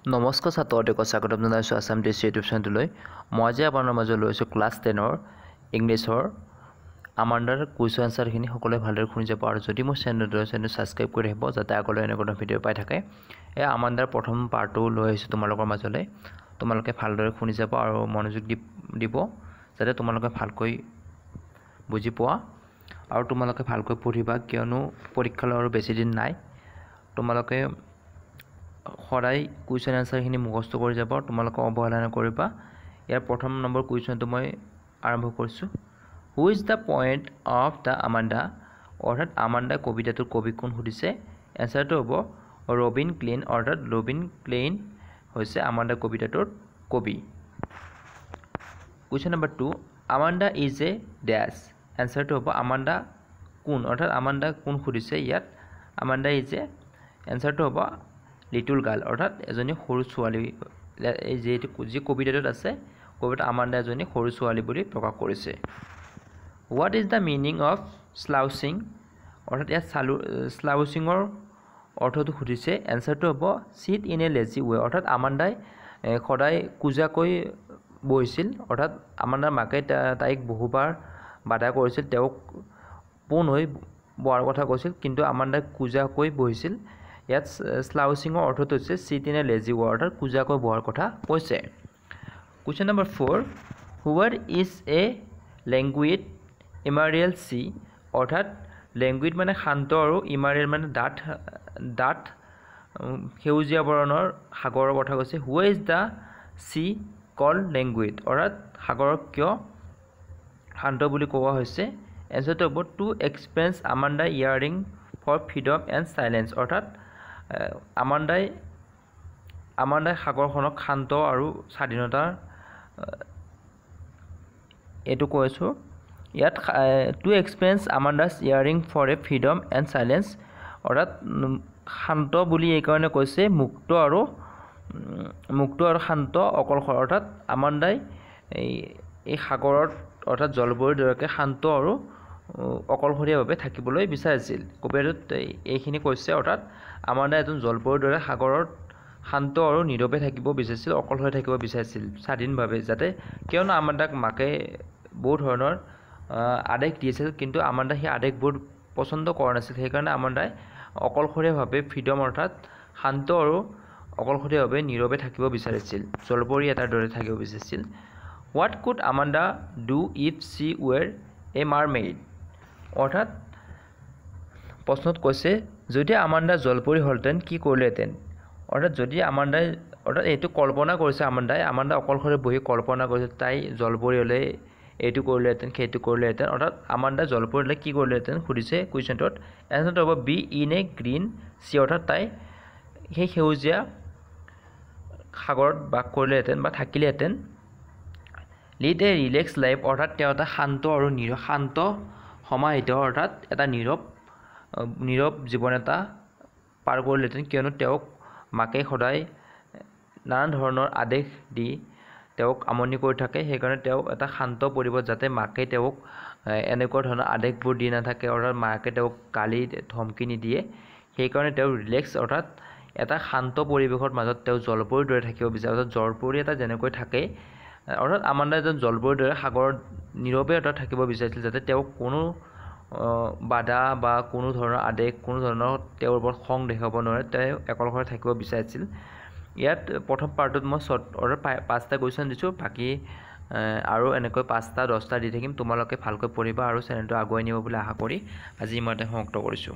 নমস্কাৰ ছাত্ৰসকলক স্বাগতম জনাইছোঁ আছাম টেষ্ট ইউটিউব চেনেললৈ। মই আজি আপোনাৰ মাজত লৈছোঁ ক্লাছ 10ৰ ইংলিছৰ আমাণ্ডাৰ কুৱেশ্যন আনচাৰখিনি সকলোৱে ভালদৰে শুনি যাব। আৰু যদি মোৰ চেনেলটো ছাবস্ক্ৰাইব কৰি ৰাখিব যাতে আগলৈ এনেকুৱা ভিডিঅ' পাই থাকে। এই আমাণ্ডাৰ প্ৰথম পাৰ্টটো লৈ আহিছোঁ তোমালোকৰ মাজলৈ। তোমালোকে ভালদৰে শুনি যাব আৰু মনোযোগ দিব যাতে তোমালোকে ভালকৈ বুজি পোৱা আৰু তোমালোকে ভালকৈ পঢ়িবা, কিয়নো পৰীক্ষালৈ আৰু বেছি দিন নাই। তোমালোকে সদায় কুৱেশ্যন আনচাৰখিনি মুখস্থ কৰি যাব, তোমালোকে অৱহেলা নকৰিবা। ইয়াৰ প্ৰথম নম্বৰ কুৱেশ্যনটো মই আৰম্ভ কৰিছোঁ। Who is the point of the Amanda? অৰ্থাৎ আমাণ্ডা কবিতাটোৰ কবি কোন সুধিছে। এনচাৰটো হ'ব ৰবিন ক্লিন, অৰ্থাৎ ৰবিন ক্লেইন হৈছে আমাণ্ডা কবিতাটোৰ কবি। Question number 2, Amanda is a dash. এনচাৰটো হ'ব আমাণ্ডা কোন, অৰ্থাৎ আমাণ্ডা কোন সুধিছে ইয়াত। আমাণ্ডা ইজ এ, এনচাৰটো হ'ব লিটল গাৰ্ল, অৰ্থাৎ এজনী সৰু ছোৱালী। যিহেতু যি কবিতাটোত আছে, কবিতা আমাণ্ডা এজনী সৰু ছোৱালী বুলি প্ৰকাশ কৰিছে। What is the meaning of slouching? অৰ্থাৎ ইয়াত স্লাউচিঙৰ অৰ্থটো সুধিছে। এনচাৰটো হ'ব sit in a lazy way, অৰ্থাৎ আমাণ্ডাই সদায় কোজাকৈ বহিছিল। অৰ্থাৎ আমাণ্ডাৰ মাকে তাইক বহুবাৰ বাধা কৰিছিল, তেওঁক পোন হৈ বহাৰ কথা কৈছিল, কিন্তু আমাণ্ডাই কোজাকৈ বহিছিল। ইয়াত স্লাউচিঙৰ অৰ্থটো হৈছে sit in a lazy way, অৰ্থাৎ কোজাকৈ বহাৰ কথা কৈছে। Question number 4, where is a languid emerald sea? অৰ্থাৎ লেংগুইড মানে শান্ত আৰু ইমাৰিয়েল মানে ডাঠ সেউজীয়া বৰণৰ সাগৰৰ কথা কৈছে। Why is the sea called languid? অৰ্থাৎ সাগৰক কিয় শান্ত বুলি কোৱা হৈছে। এনচাৰটো হ'ব to experience Amanda yearning for freedom and silence, অৰ্থাৎ আমাণ্ডাই সাগৰখনক শান্ত আৰু স্বাধীনতাৰ এইটো কৈছোঁ। ইয়াত to experience Amanda's yearning for a freedom and silence, অৰ্থাৎ শান্ত বুলি এইকাৰণে কৈছে মুক্ত আৰু শান্ত অকলশৰ। অৰ্থাৎ আমাণ্ডাই এই সাগৰত অৰ্থাৎ জলপৰীৰ দৰে শান্ত আৰু অকলশৰীয়াভাৱে থাকিবলৈ বিচাৰিছিল। কবিতাটোত এইখিনি কৈছে, অৰ্থাৎ আমাণ্ডাই এজন জলপৰীৰ দৰে সাগৰত শান্ত আৰু নীৰৱে থাকিব বিচাৰিছিল, অকলশৰে থাকিব বিচাৰিছিল স্বাধীনভাৱে, যাতে কিয়নো আমাণ্ডাক মাকে বহু ধৰণৰ আদেশ দিছিল, কিন্তু আমাণ্ডাই সেই আদেশবোৰ পচন্দ কৰা নাছিল। সেইকাৰণে আমাণ্ডাই অকলশৰীয়াভাৱে ফ্ৰীডম অৰ্থাৎ শান্ত আৰু অকলশৰীয়াভাৱে নীৰৱে থাকিব বিচাৰিছিল, জলপৰী এটাৰ দৰে থাকিব বিচাৰিছিল। What could Amanda do if she were a mermaid? অৰ্থাৎ প্ৰশ্নত কৈছে যদি আমাণ্ডা জলপৰী হ'লহেঁতেন কি কৰিলেহেঁতেন? অৰ্থাৎ যদি আমাণ্ডাই, অৰ্থাৎ এইটো কল্পনা কৰিছে আমাণ্ডাই অকলশৰে বহি কল্পনা কৰিছে তাই জলপৰী হ'লে এইটো কৰিলেহেঁতেন সেইটো কৰিলেহেঁতেন। অৰ্থাৎ আমাণ্ডাই জলপৰী হ'লে কি কৰিলেহেঁতেন সুধিছে কুৱেশ্যনটোত। এনচাৰটো হ'ব be in a green C, অৰ্থাৎ তাই সেই সেউজীয়া সাগৰত বাস কৰিলেহেঁতেন বা থাকিলেহেঁতেন। লিড এ ৰিলেক্স লাইফ, অৰ্থাৎ তেওঁ এটা শান্ত আৰু শান্ত সমাহিত অৰ্থাৎ এটা নীৰৱ জীৱন এটা পাৰ কৰিলেহেঁতেন, কিয়নো তেওঁক মাকে সদায় নানান ধৰণৰ আদেশ দি তেওঁক আমনি কৰি থাকে। সেইকাৰণে তেওঁ এটা শান্ত পৰিৱেশ, যাতে মাকে তেওঁক এনেকুৱা ধৰণৰ আদেশবোৰ দি নাথাকে, অৰ্থাৎ মাকে তেওঁক গালি ধমকি নিদিয়ে। সেইকাৰণে তেওঁ ৰিলেক্স অৰ্থাৎ এটা শান্ত পৰিৱেশৰ মাজত তেওঁ জলপৰীৰ দৰে থাকিব বিচাৰে। অৰ্থাৎ জলপৰী এটা যেনেকৈ থাকে, অৰ্থাৎ আমাণ্ডাই এজন জলপৰীৰ দৰে সাগৰত নীৰৱে এটা থাকিব বিচাৰিছিল, যাতে তেওঁক কোনো বাধা বা কোনো ধৰণৰ আদেশ, কোনো ধৰণৰ তেওঁৰ ওপৰত খং দেখাব নোৱাৰে, তেওঁ অকলশৰে থাকিব বিচাৰিছিল। ইয়াত প্ৰথম পাৰ্টত মই অৰ্থাৎ 5টা কুৱেশ্যন দিছোঁ, বাকী আৰু এনেকৈ 5টা 10টা দি থাকিম। তোমালোকে ভালকৈ পঢ়িবা আৰু চেনেলটো আগুৱাই নিব বুলি আশা কৰি আজি মই সমাপ্ত কৰিছোঁ।